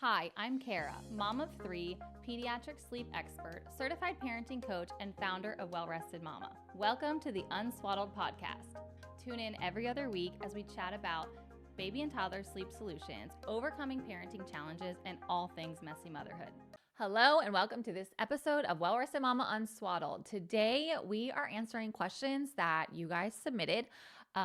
Hi, I'm Kara, mom of 3, pediatric sleep expert, certified parenting coach, and founder of Well Rested Mama. Welcome to the Unswaddled podcast. Tune in every other week as we chat about baby and toddler sleep solutions, overcoming parenting challenges, and all things messy motherhood. Hello, and welcome to this episode of Well Rested Mama Unswaddled. Today, we are answering questions that you guys submitted.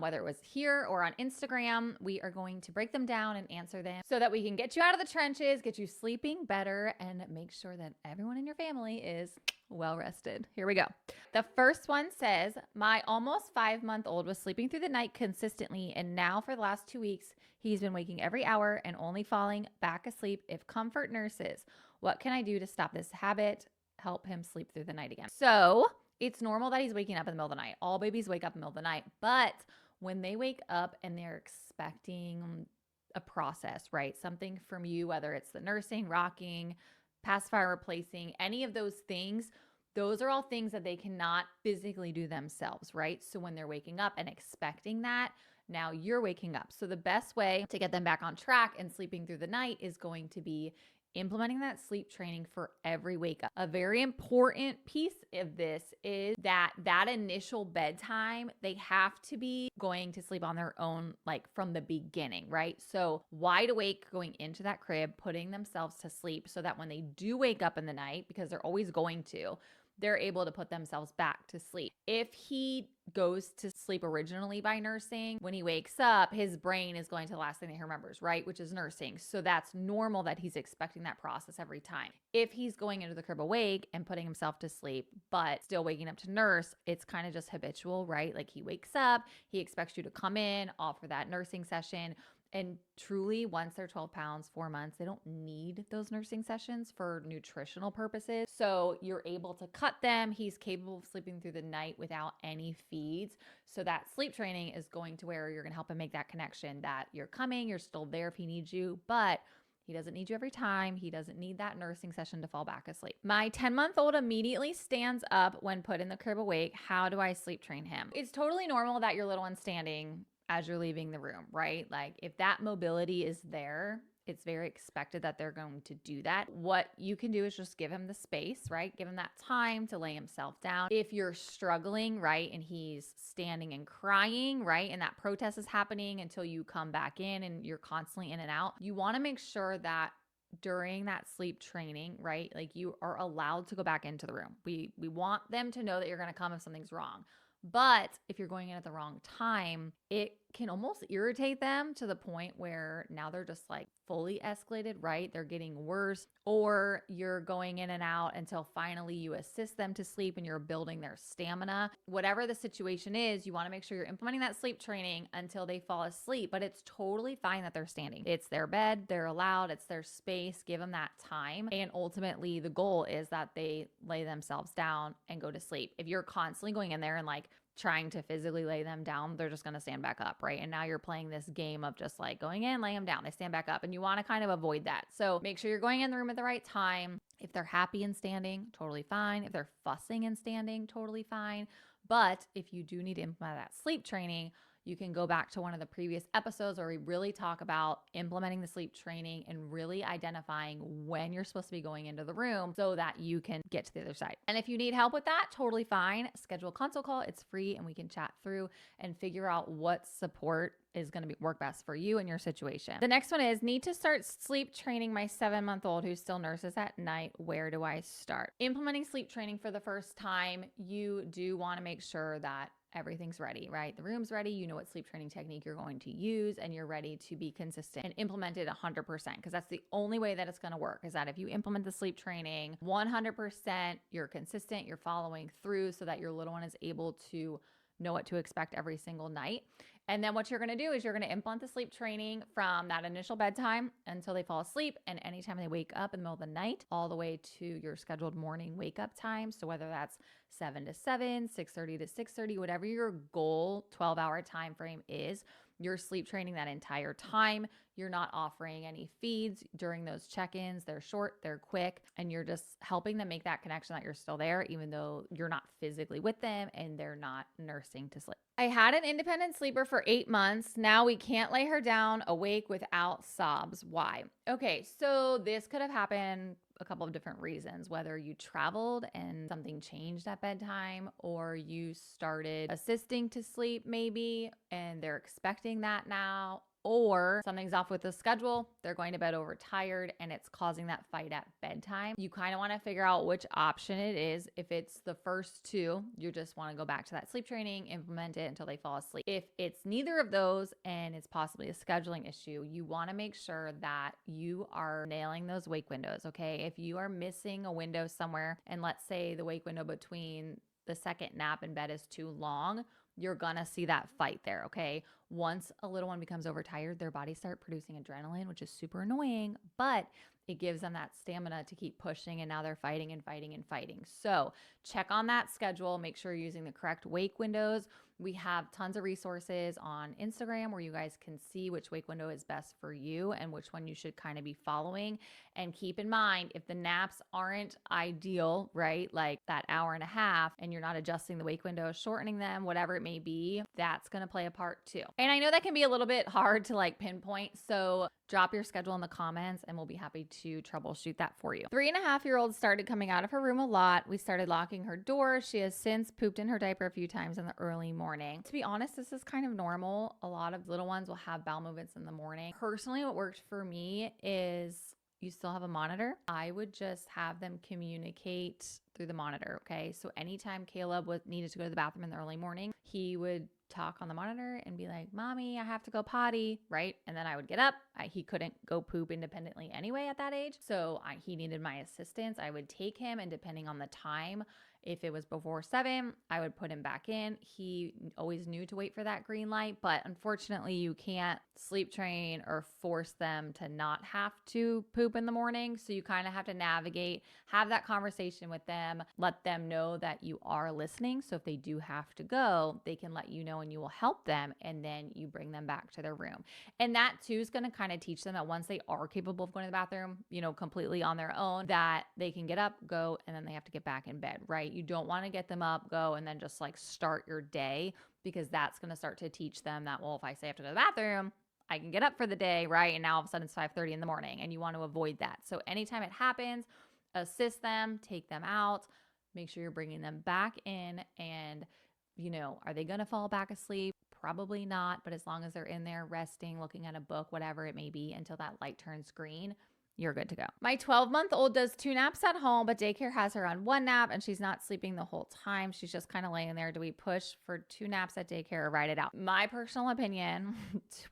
Whether it was here or on Instagram, we are going to break them down and answer them so that we can get you out of the trenches, get you sleeping better, and make sure that everyone in your family is well rested. Here we go. The first one says, my almost 5-month-old was sleeping through the night consistently, and now for the last 2 weeks, he's been waking every hour and only falling back asleep if comfort nurses. What can I do to stop this habit? Help him sleep through the night again. So it's normal that he's waking up in the middle of the night. All babies wake up in the middle of the night, but when they wake up and they're expecting a process, right? Something from you, whether it's the nursing, rocking, pacifier replacing, any of those things, those are all things that they cannot physically do themselves, right? So when they're waking up and expecting that, now you're waking up. So the best way to get them back on track and sleeping through the night is going to be implementing that sleep training for every wake up. A very important piece of this is that initial bedtime, they have to be going to sleep on their own, like from the beginning, right? So wide awake going into that crib, putting themselves to sleep so that when they do wake up in the night, because they're always going to, they're able to put themselves back to sleep. If he goes to sleep originally by nursing, when he wakes up, his brain is going to the last thing that he remembers, right? Which is nursing. So that's normal that he's expecting that process every time. If he's going into the crib awake and putting himself to sleep, but still waking up to nurse, it's kind of just habitual, right? Like he wakes up, he expects you to come in, offer that nursing session. And truly, once they're 12 pounds, 4 months, they don't need those nursing sessions for nutritional purposes. So you're able to cut them. He's capable of sleeping through the night without any feeds. So that sleep training is going to where you're going to help him make that connection that you're coming, you're still there if he needs you, but he doesn't need you every time. He doesn't need that nursing session to fall back asleep. My 10-month-old immediately stands up when put in the crib awake. How do I sleep train him? It's totally normal that your little one's standing as you're leaving the room, right? Like if that mobility is there, it's very expected that they're going to do that. What you can do is just give him the space, right? Give him that time to lay himself down. If you're struggling, right, and he's standing and crying, right, and that protest is happening until you come back in and you're constantly in and out, you want to make sure that during that sleep training, right, like you are allowed to go back into the room. We want them to know that you're going to come if something's wrong. But if you're going in at the wrong time, it can almost irritate them to the point where now they're just like fully escalated, right? They're getting worse, or you're going in and out until finally you assist them to sleep and you're building their stamina. Whatever the situation is, you want to make sure you're implementing that sleep training until they fall asleep, but it's totally fine that they're standing. It's their bed, they're allowed, it's their space, give them that time. And ultimately the goal is that they lay themselves down and go to sleep. If you're constantly going in there and like trying to physically lay them down, they're just going to stand back up, right? And now you're playing this game of just like going in, lay them down, they stand back up, and you want to kind of avoid that. So make sure you're going in the room at the right time. If they're happy and standing, totally fine. If they're fussing and standing, totally fine. But if you do need to implement that sleep training, you can go back to one of the previous episodes where we really talk about implementing the sleep training and really identifying when you're supposed to be going into the room so that you can get to the other side. And if you need help with that, totally fine. Schedule a consult call. It's free and we can chat through and figure out what support is going to work best for you and your situation. The next one is need to start sleep training my 7-month-old who still nurses at night. Where do I start? Implementing sleep training for the first time, you do want to make sure that everything's ready, right? The room's ready. You know what sleep training technique you're going to use and you're ready to be consistent and implement it 100% because that's the only way that it's going to work is that if you implement the sleep training 100%, you're consistent, you're following through so that your little one is able to know what to expect every single night. And then what you're going to do is you're going to implement the sleep training from that initial bedtime until they fall asleep and anytime they wake up in the middle of the night, all the way to your scheduled morning wake up time. So whether that's 7 to 7, 6:30 to 6:30, whatever your goal 12-hour time frame is, You're sleep training that entire time. You're not offering any feeds during those check-ins. They're short, they're quick, and you're just helping them make that connection that you're still there, even though you're not physically with them and they're not nursing to sleep. I had an independent sleeper for 8 months. Now we can't lay her down awake without sobs. Why? Okay, so this could have happened a couple of different reasons, whether you traveled and something changed at bedtime, or you started assisting to sleep maybe, and they're expecting that now, or something's off with the schedule. They're going to bed overtired and it's causing that fight at bedtime. You kind of want to figure out which option it is. If it's the first two, you just want to go back to that sleep training, implement it until they fall asleep. If it's neither of those and it's possibly a scheduling issue, you want to make sure that you are nailing those wake windows, okay? If you are missing a window somewhere, and let's say the wake window between the second nap in bed is too long, you're gonna see that fight there, okay? Once a little one becomes overtired, their bodies start producing adrenaline, which is super annoying, but it gives them that stamina to keep pushing, and now they're fighting and fighting and fighting. So check on that schedule. Make sure you're using the correct wake windows. We have tons of resources on Instagram where you guys can see which wake window is best for you and which one you should kind of be following. And keep in mind, if the naps aren't ideal, right, like that hour and a half, and you're not adjusting the wake window, shortening them, whatever it may be, that's going to play a part too. And I know that can be a little bit hard to like pinpoint. So drop your schedule in the comments and we'll be happy to troubleshoot that for you. 3.5-year-old started coming out of her room a lot. We started locking her door. She has since pooped in her diaper a few times in the early morning. To be honest, this is kind of normal. A lot of little ones will have bowel movements in the morning. Personally, what worked for me is you still have a monitor. I would just have them communicate through the monitor, okay? So anytime Caleb needed to go to the bathroom in the early morning, he would talk on the monitor and be like, "Mommy, I have to go potty," right? And then I would get up. He couldn't go poop independently anyway at that age. So he needed my assistance. I would take him, and depending on the time, if it was before 7, I would put him back in. He always knew to wait for that green light, but unfortunately you can't sleep train or force them to not have to poop in the morning. So you kind of have to navigate, have that conversation with them, let them know that you are listening. So if they do have to go, they can let you know and you will help them, and then you bring them back to their room. And that too is going to kind of teach them that once they are capable of going to the bathroom, completely on their own, that they can get up, go, and then they have to get back in bed, right? You don't want to get them up, go, and then just like start your day, because that's going to start to teach them that, well, if I say I have to go to the bathroom, I can get up for the day, right? And now all of a sudden it's 5:30 in the morning, and you want to avoid that. So anytime it happens, assist them, take them out, make sure you're bringing them back in. And, are they going to fall back asleep? Probably not, but as long as they're in there resting, looking at a book, whatever it may be, until that light turns green, you're good to go. My 12-month-old does 2 naps at home, but daycare has her on 1 nap and she's not sleeping the whole time. She's just kind of laying there. Do we push for 2 naps at daycare or ride it out? My personal opinion,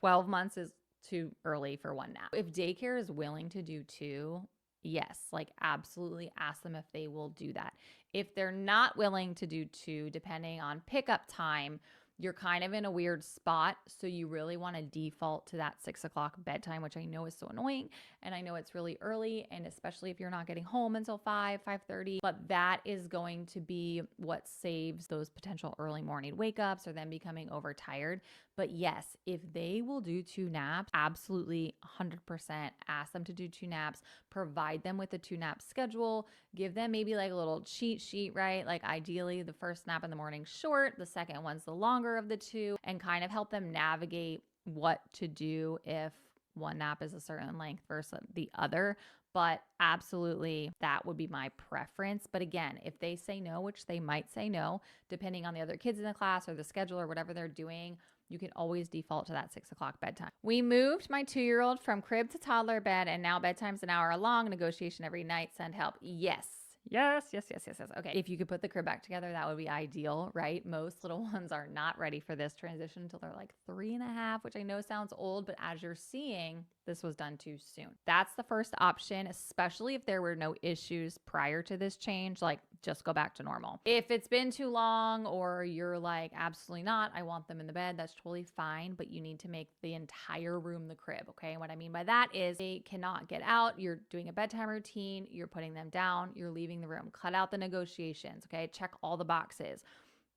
12 months is too early for 1 nap. If daycare is willing to do 2, yes, like absolutely ask them if they will do that. If they're not willing to do 2, depending on pickup time, you're kind of in a weird spot. So you really want to default to that 6 o'clock bedtime, which I know is so annoying. And I know it's really early, and especially if you're not getting home until 5:30, but that is going to be what saves those potential early morning wake ups or them becoming overtired. But yes, if they will do 2 naps, absolutely 100% ask them to do 2 naps, provide them with a 2 nap schedule, give them maybe like a little cheat sheet, right? Like ideally the first nap in the morning short, the second one's the longer of the 2, and kind of help them navigate what to do if one nap is a certain length versus the other. But absolutely, that would be my preference. But again, if they say no, which they might say no, depending on the other kids in the class or the schedule or whatever they're doing, you can always default to that 6 o'clock bedtime. We moved my 2-year-old from crib to toddler bed, and now bedtime's an hour long. Negotiation every night. Send help. Yes. Okay. If you could put the crib back together, that would be ideal, right? Most little ones are not ready for this transition until they're like 3.5, which I know sounds old, but as you're seeing, this was done too soon. That's the first option, especially if there were no issues prior to this change, like just go back to normal. If it's been too long or you're like, absolutely not, I want them in the bed, that's totally fine, but you need to make the entire room the crib, okay? And what I mean by that is they cannot get out. You're doing a bedtime routine, you're putting them down, you're leaving the room. Cut out the negotiations, okay? Check all the boxes.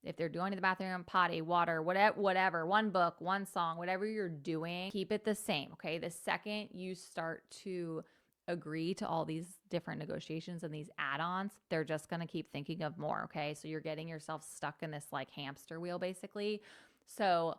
If they're going to the bathroom, potty, water, whatever, one book, one song, whatever you're doing, keep it the same. Okay. The second you start to agree to all these different negotiations and these add-ons, they're just going to keep thinking of more. Okay. So you're getting yourself stuck in this like hamster wheel, basically. So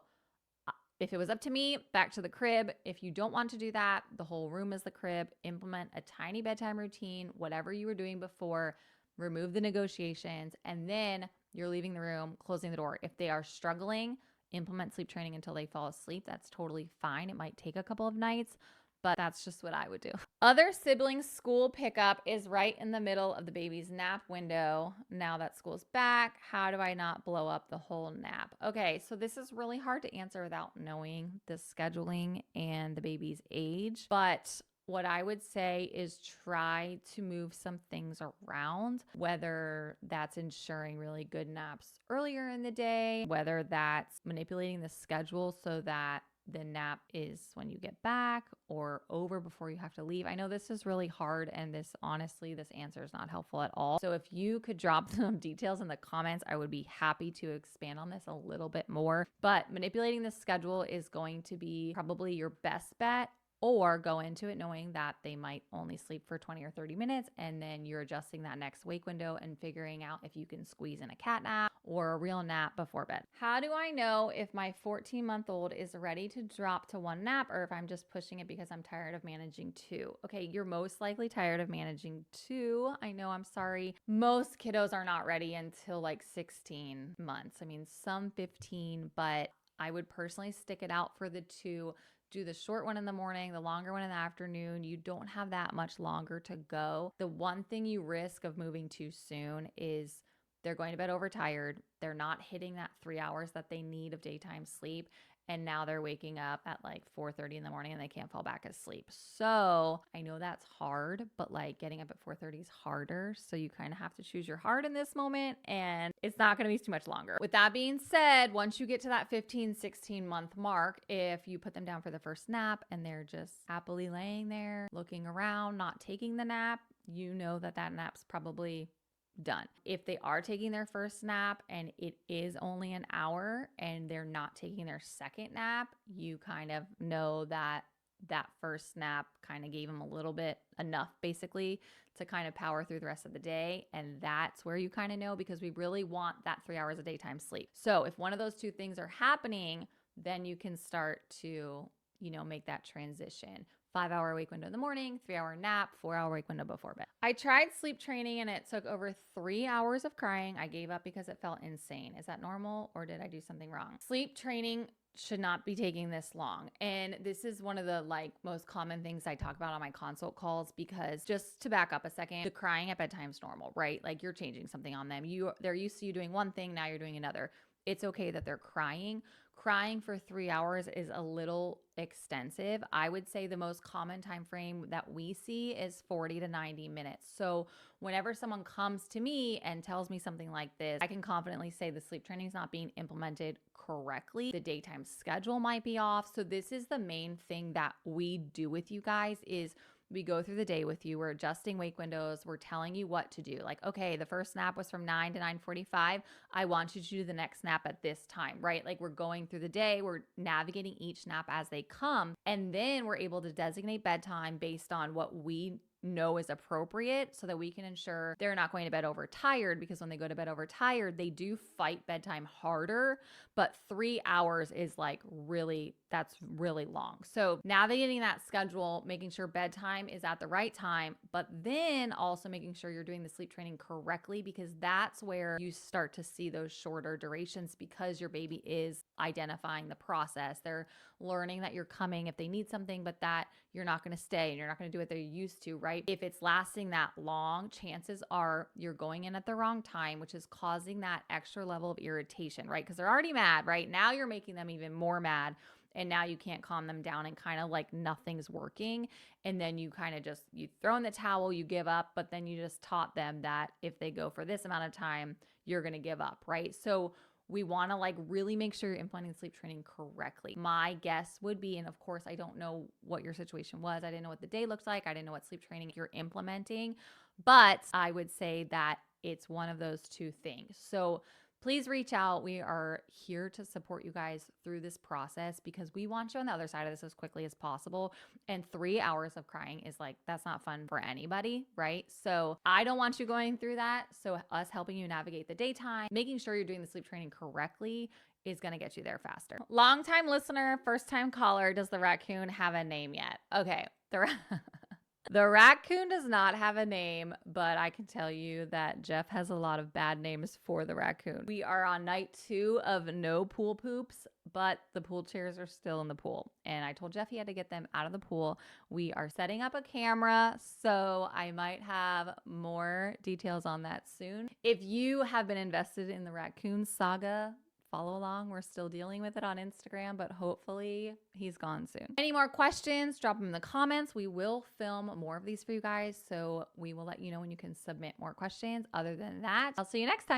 if it was up to me, back to the crib. If you don't want to do that, the whole room is the crib. Implement a tiny bedtime routine, whatever you were doing before, remove the negotiations, and then you're leaving the room, closing the door. If they are struggling, implement sleep training until they fall asleep. That's totally fine. It might take a couple of nights, but that's just what I would do. Other sibling school pickup is right in the middle of the baby's nap window. Now that school's back, how do I not blow up the whole nap? Okay, so this is really hard to answer without knowing the scheduling and the baby's age, but what I would say is try to move some things around, whether that's ensuring really good naps earlier in the day, whether that's manipulating the schedule so that the nap is when you get back or over before you have to leave. I know this is really hard, and this answer is not helpful at all. So if you could drop some details in the comments, I would be happy to expand on this a little bit more. But manipulating the schedule is going to be probably your best bet, or go into it knowing that they might only sleep for 20 or 30 minutes, and then you're adjusting that next wake window and figuring out if you can squeeze in a cat nap or a real nap before bed. How do I know if my 14-month-old is ready to drop to one nap, or if I'm just pushing it because I'm tired of managing two? Okay, you're most likely tired of managing two. I know, I'm sorry. Most kiddos are not ready until like 16 months. I mean, some 15, but I would personally stick it out for the two. Do the short one in the morning, the longer one in the afternoon. You don't have that much longer to go. The one thing you risk of moving too soon is they're going to bed overtired. They're not hitting that 3 hours that they need of daytime sleep. And now they're waking up at like 4:30 in the morning and they can't fall back asleep. So I know that's hard, but like getting up at 4:30 is harder. So you kind of have to choose your heart in this moment, and it's not going to be too much longer. With that being said, once you get to that 15, 16 month mark, if you put them down for the first nap and they're just happily laying there, looking around, not taking the nap, you know that that nap's probably done. If they are taking their first nap and it is only an hour and they're not taking their second nap, you kind of know that that first nap kind of gave them a little bit enough basically to kind of power through the rest of the day. And that's where you kind of know, because we really want that 3 hours of daytime sleep. So if one of those two things are happening, then you can start to, make that transition. 5-hour wake window in the morning, 3-hour nap, 4-hour wake window before bed. I tried sleep training and it took over 3 hours of crying. I gave up because it felt insane. Is that normal, or did I do something wrong? Sleep training should not be taking this long. And this is one of the most common things I talk about on my consult calls, because just to back up a second, the crying at bedtime is normal, right? Like you're changing something on them. They're used to you doing one thing, now you're doing another. It's okay that they're crying. Crying for 3 hours is a little extensive. I would say the most common time frame that we see is 40 to 90 minutes. So whenever someone comes to me and tells me something like this, I can confidently say the sleep training is not being implemented correctly. The daytime schedule might be off. So this is the main thing that we do with you guys is we go through the day with you. We're adjusting wake windows. We're telling you what to do. Like, okay, the first nap was from 9 to 9:45. I want you to do the next nap at this time, right? Like we're going through the day. We're navigating each nap as they come. And then we're able to designate bedtime based on what we know is appropriate, so that we can ensure they're not going to bed overtired, because when they go to bed overtired, they do fight bedtime harder. But 3 hours is that's really long. So navigating that schedule, making sure bedtime is at the right time, but then also making sure you're doing the sleep training correctly, because that's where you start to see those shorter durations, because your baby is identifying the process. They're learning that you're coming if they need something, but that you're not going to stay and you're not going to do what they're used to, right? If it's lasting that long, chances are you're going in at the wrong time, which is causing that extra level of irritation, right? Because they're already mad, right? Now you're making them even more mad. And now you can't calm them down, and kind of like nothing's working. And then you kind of you throw in the towel, you give up, but then you just taught them that if they go for this amount of time, you're going to give up, right? So we want to really make sure you're implementing sleep training correctly. My guess would be, and of course, I don't know what your situation was. I didn't know what the day looks like. I didn't know what sleep training you're implementing, but I would say that it's one of those two things. So please reach out. We are here to support you guys through this process because we want you on the other side of this as quickly as possible. And 3 hours of crying is like, that's not fun for anybody, right? So I don't want you going through that. So us helping you navigate the daytime, making sure you're doing the sleep training correctly is going to get you there faster. Long-time listener, first-time caller, does the raccoon have a name yet? Okay. The raccoon does not have a name, but I can tell you that Jeff has a lot of bad names for the raccoon. We are on night 2 of no pool poops, but the pool chairs are still in the pool. And I told Jeff he had to get them out of the pool. We are setting up a camera, so I might have more details on that soon. If you have been invested in the raccoon saga, follow along. We're still dealing with it on Instagram, but hopefully he's gone soon. Any more questions, drop them in the comments. We will film more of these for you guys, so we will let you know when you can submit more questions. Other than that, I'll see you next time.